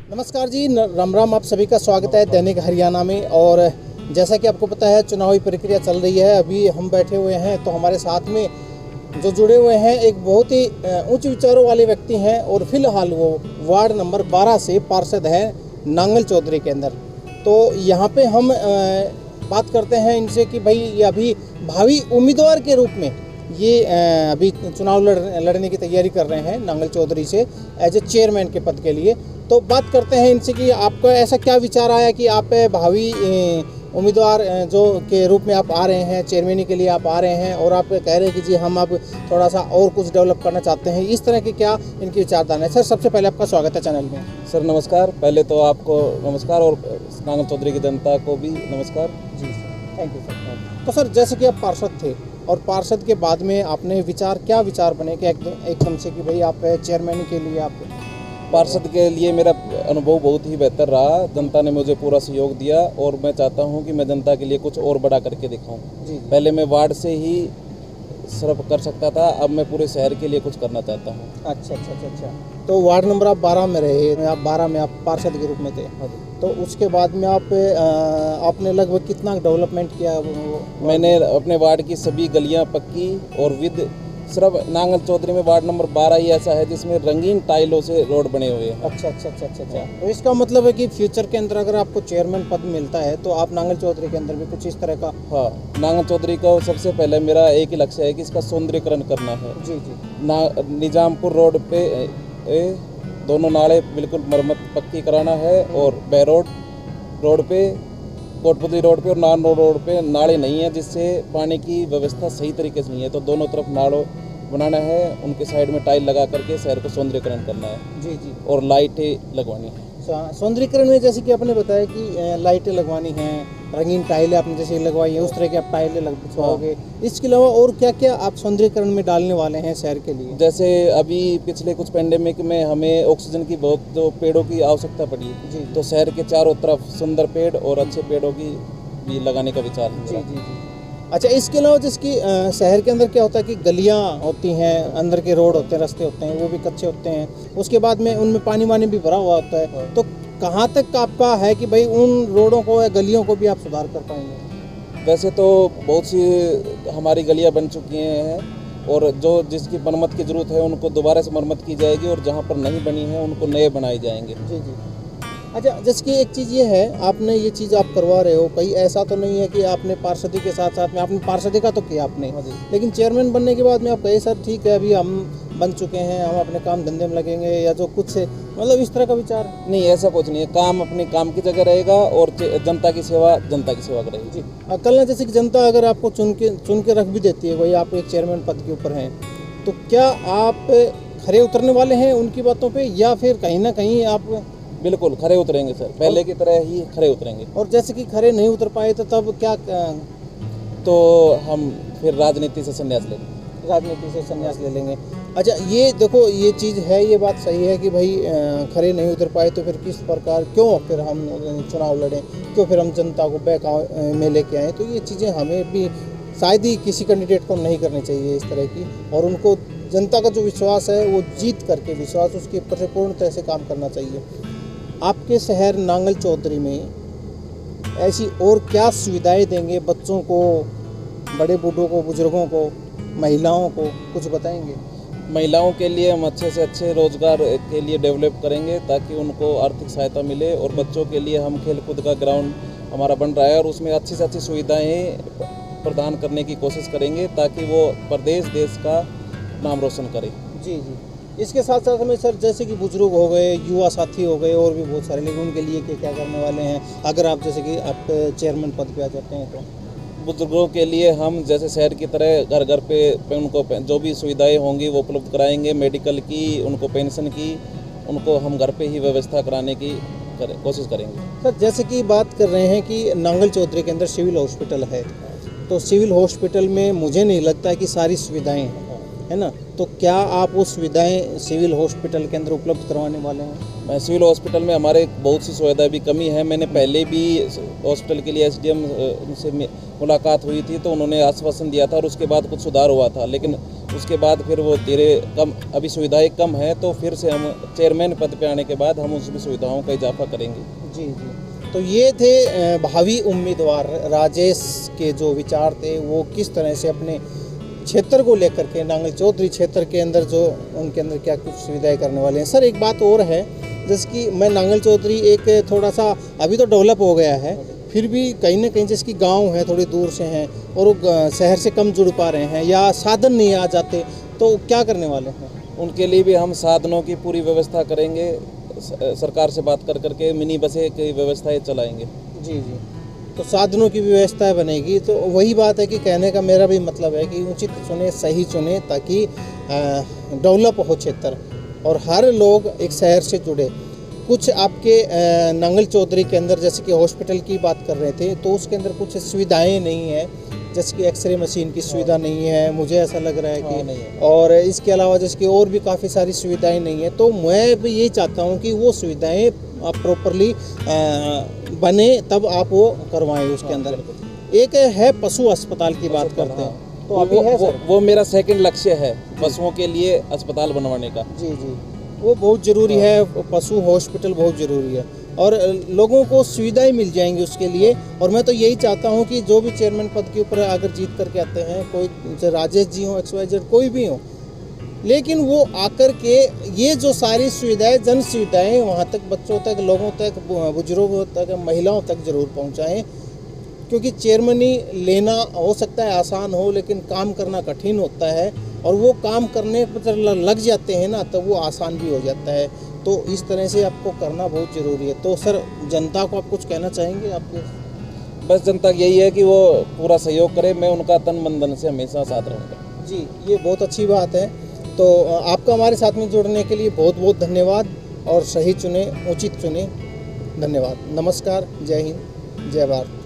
नमस्कार जी, राम राम। आप सभी का स्वागत है दैनिक हरियाणा में। और जैसा कि आपको पता है, चुनावी प्रक्रिया चल रही है। अभी हम बैठे हुए हैं तो हमारे साथ में जो जुड़े हुए हैं एक बहुत ही उच्च विचारों वाले व्यक्ति हैं और फिलहाल वो वार्ड नंबर 12 से पार्षद हैं नांगल चौधरी के अंदर। तो यहाँ पे हम बात करते हैं इनसे कि भाई ये अभी भावी उम्मीदवार के रूप में ये अभी चुनाव लड़ने की तैयारी कर रहे हैं नांगल चौधरी से एज ए चेयरमैन के पद के लिए। तो बात करते हैं इनसे कि आपका ऐसा क्या विचार आया कि आप भावी उम्मीदवार जो के रूप में आप आ रहे हैं, चेयरमैन के लिए आप आ रहे हैं और आप कह रहे हैं कि जी हम अब थोड़ा सा और कुछ डेवलप करना चाहते हैं। इस तरह के क्या इनकी विचारधारा है? सर, सबसे पहले आपका स्वागत है चैनल में। सर नमस्कार। पहले तो आपको नमस्कार और नांगल चौधरी की जनता को भी नमस्कार। जी सर, थैंक यू सर। तो सर, जैसे कि आप पार्षद थे और पार्षद के बाद में आपने क्या विचार बने कि एकदम से कि भाई आप चेयरमैन के लिए आप पार्षद के लिए मेरा अनुभव बहुत ही बेहतर रहा। जनता ने मुझे पूरा सहयोग दिया और मैं चाहता हूं कि मैं जनता के लिए कुछ और बड़ा करके दिखाऊं। जी। पहले मैं वार्ड से ही सर्व कर सकता था, अब मैं पूरे शहर के लिए कुछ करना चाहता हूं। अच्छा। तो वार्ड नंबर आप 12 में रहे, आप 12 में आप पार्षद के रूप में थे। तो उसके बाद में आपने लगभग कितना डेवलपमेंट किया? मैंने अपने वार्ड की सभी गलियां पक्की और विद सिर्फ नांगल चौधरी में वार्ड नंबर 12 ही ऐसा है जिसमें रंगीन टाइलों से रोड बने हुए हैं। अच्छा। तो इसका मतलब है कि फ्यूचर के अंदर अगर आपको चेयरमैन पद मिलता है तो आप नांगल चौधरी के अंदर भी कुछ इस तरह का? हाँ, नांगल चौधरी का सबसे पहले मेरा एक ही लक्ष्य है कि इसका सौंदर्यीकरण करना है। जी। निजामपुर रोड पे दोनों नाले बिल्कुल मरम्मत पक्की कराना है और बैरोड रोड पे, कोटपुतली रोड पे और नान रोड पे नाले नहीं है जिससे पानी की व्यवस्था सही तरीके से नहीं है। तो दोनों तरफ नालों बनाना है, उनके साइड में टाइल लगा करके शहर को सौंदर्यीकरण करना है। जी। और लाइटें लगवानी है। सौंदर्यीकरण में जैसे कि आपने बताया कि लाइटें लगवानी हैं, रंगीन टाइलें आपने जैसे लगवाई है उस तरह की आप टाइलें लगवाओगे। इसके अलावा और क्या आप सौंदर्यीकरण में डालने वाले हैं शहर के लिए? जैसे अभी पिछले कुछ पेंडेमिक में हमें ऑक्सीजन की बहुत जो पेड़ों की आवश्यकता पड़ी। जी। तो शहर के चारों तरफ सुंदर पेड़ और अच्छे पेड़ों की भी लगाने का विचार है। जी। अच्छा, इसके अलावा जिसकी शहर के अंदर क्या होता है कि गलियां होती हैं, अंदर के रोड होते हैं, रास्ते होते हैं, वो भी कच्चे होते हैं। उसके बाद में उनमें पानी वानी भी भरा हुआ होता है। तो कहाँ तक आपका है कि भाई उन रोडों को या गलियों को भी आप सुधार कर पाएंगे? वैसे तो बहुत सी हमारी गलियां बन चुकी हैं और जो जिसकी मरम्मत की ज़रूरत है उनको दोबारा से मरम्मत की जाएगी और जहां पर नहीं बनी है उनको नए बनाए जाएंगे। जी। अच्छा, जैसे कि एक चीज़ ये है, आपने ये चीज़ आप करवा रहे हो, कहीं ऐसा तो नहीं है कि आपने पार्षदी के साथ साथ में आपने पार्षदी का तो किया आपने, लेकिन चेयरमैन बनने के बाद में आप कहे सर ठीक है अभी हम बन चुके हैं, हम अपने काम धंधे में लगेंगे या जो कुछ से मतलब इस तरह का विचार? नहीं, ऐसा कुछ नहीं है। काम अपने काम की जगह रहेगा और जनता की सेवा करेगी। जी। कल ना जैसे कि जनता अगर आपको चुन के रख भी देती है, भाई आप एक चेयरमैन पद के ऊपर हैं, तो क्या आप खरे उतरने वाले हैं उनकी बातों पर या फिर कहीं ना कहीं आप? बिल्कुल खरे उतरेंगे सर, पहले की तरह ही खरे उतरेंगे। और जैसे कि खरे नहीं उतर पाए तो तब क्या? तो हम फिर राजनीति से संन्यास ले लेंगे। अच्छा, ये देखो ये चीज़ है, ये बात सही है कि भाई खरे नहीं उतर पाए तो फिर किस प्रकार क्यों फिर हम चुनाव लड़ें, क्यों फिर हम जनता को बहकावे में लेके आएँ? तो ये चीज़ें हमें भी शायद ही किसी कैंडिडेट को नहीं करनी चाहिए इस तरह की, और उनको जनता का जो विश्वास है वो जीत करके विश्वास उसके ऊपर से पूर्ण तरह से काम करना चाहिए। आपके शहर नांगल चौधरी में ऐसी और क्या सुविधाएं देंगे बच्चों को, बड़े बूढ़ों को, बुजुर्गों को, महिलाओं को, कुछ बताएंगे? महिलाओं के लिए हम अच्छे से अच्छे रोजगार के लिए डेवलप करेंगे ताकि उनको आर्थिक सहायता मिले। और बच्चों के लिए हम खेलकूद का ग्राउंड हमारा बन रहा है और उसमें अच्छी से अच्छी सुविधाएं प्रदान करने की कोशिश करेंगे ताकि वो प्रदेश देश का नाम रोशन करे। जी। इसके साथ साथ में सर जैसे कि बुजुर्ग हो गए, युवा साथी हो गए और भी बहुत सारे, लेकिन उनके लिए क्या करने वाले हैं अगर आप जैसे कि आप चेयरमैन पद पे आ जाते हैं तो? बुजुर्गों के लिए हम जैसे शहर की तरह घर पे उनको जो भी सुविधाएं होंगी वो उपलब्ध कराएंगे। मेडिकल की, उनको पेंशन की, उनको हम घर पे ही व्यवस्था कराने की कोशिश करेंगे। सर, जैसे कि बात कर रहे हैं कि नांगल चौधरी के अंदर सिविल हॉस्पिटल है, तो सिविल हॉस्पिटल में मुझे नहीं लगता है कि सारी सुविधाएँ हैं, है ना? तो क्या आप वो सुविधाएं सिविल हॉस्पिटल के अंदर उपलब्ध करवाने वाले हैं? सिविल हॉस्पिटल में हमारे बहुत सी सुविधा भी कमी है। मैंने पहले भी हॉस्पिटल के लिए एसडीएम से मुलाकात हुई थी तो उन्होंने आश्वासन दिया था और उसके बाद कुछ सुधार हुआ था, लेकिन उसके बाद फिर वो धीरे कम, अभी सुविधाएं कम है तो फिर से हम चेयरमैन पद पे आने के बाद हम उसमें सुविधाओं का इजाफा करेंगे। जी जी। तो ये थे भावी उम्मीदवार राजेश के जो विचार थे, वो किस तरह से अपने क्षेत्र को लेकर के, नांगल चौधरी क्षेत्र के अंदर जो उनके अंदर क्या कुछ सुविधाएं करने वाले हैं। सर एक बात और है, जैसे कि मैं नांगल चौधरी एक थोड़ा सा अभी तो डेवलप हो गया है, फिर भी कहीं ना कहीं जिसकी गांव है थोड़ी दूर से हैं और वो शहर से कम जुड़ पा रहे हैं या साधन नहीं आ जाते, तो क्या करने वाले हैं? उनके लिए भी हम साधनों की पूरी व्यवस्था करेंगे, सरकार से बात कर करके मिनी बसें की व्यवस्थाएं चलाएंगे। जी जी। तो साधनों की व्यवस्था बनेगी। तो वही बात है कि कहने का मेरा भी मतलब है कि उचित चुने, सही चुने, ताकि डेवलप हो क्षेत्र और हर लोग एक शहर से जुड़े। कुछ आपके नांगल चौधरी के अंदर जैसे कि हॉस्पिटल की बात कर रहे थे, तो उसके अंदर कुछ सुविधाएं नहीं है, जैसे कि एक्सरे मशीन की सुविधा नहीं है, मुझे ऐसा लग रहा है कि नहीं है। और इसके अलावा जैसे कि और भी काफ़ी सारी सुविधाएं नहीं है। तो मैं भी यही चाहता हूं कि वो सुविधाएं प्रॉपरली बने, तब आप वो करवाएं। उसके अंदर एक है पशु अस्पताल की बात करते हैं, तो अभी है सर? वो मेरा सेकंड लक्ष्य है, पशुओं के लिए अस्पताल बनवाने का। जी जी, वो बहुत ज़रूरी है, पशु हॉस्पिटल बहुत ज़रूरी है और लोगों को सुविधाएं मिल जाएंगी उसके लिए। और मैं तो यही चाहता हूं कि जो भी चेयरमैन पद के ऊपर अगर जीत करके आते हैं, कोई राजेश जी हो, XYZ कोई भी हो, लेकिन वो आकर के ये जो सारी सुविधाएं, जन सुविधाएं वहाँ तक, बच्चों तक, लोगों तक, बुजुर्गों तक, महिलाओं तक ज़रूर पहुँचाएँ। क्योंकि चेयरमनी लेना हो सकता है आसान हो, लेकिन काम करना कठिन होता है, और वो काम करने पर लग जाते हैं ना, तो वो आसान भी हो जाता है। तो इस तरह से आपको करना बहुत ज़रूरी है। तो सर जनता को आप कुछ कहना चाहेंगे? आपके बस जनता यही है कि वो पूरा सहयोग करे, मैं उनका तन मन धन से हमेशा साथ रहूँगा। जी, ये बहुत अच्छी बात है। तो आपका हमारे साथ में जुड़ने के लिए बहुत बहुत धन्यवाद, और सही चुने, उचित चुने। धन्यवाद, नमस्कार, जय हिंद, जय भारत।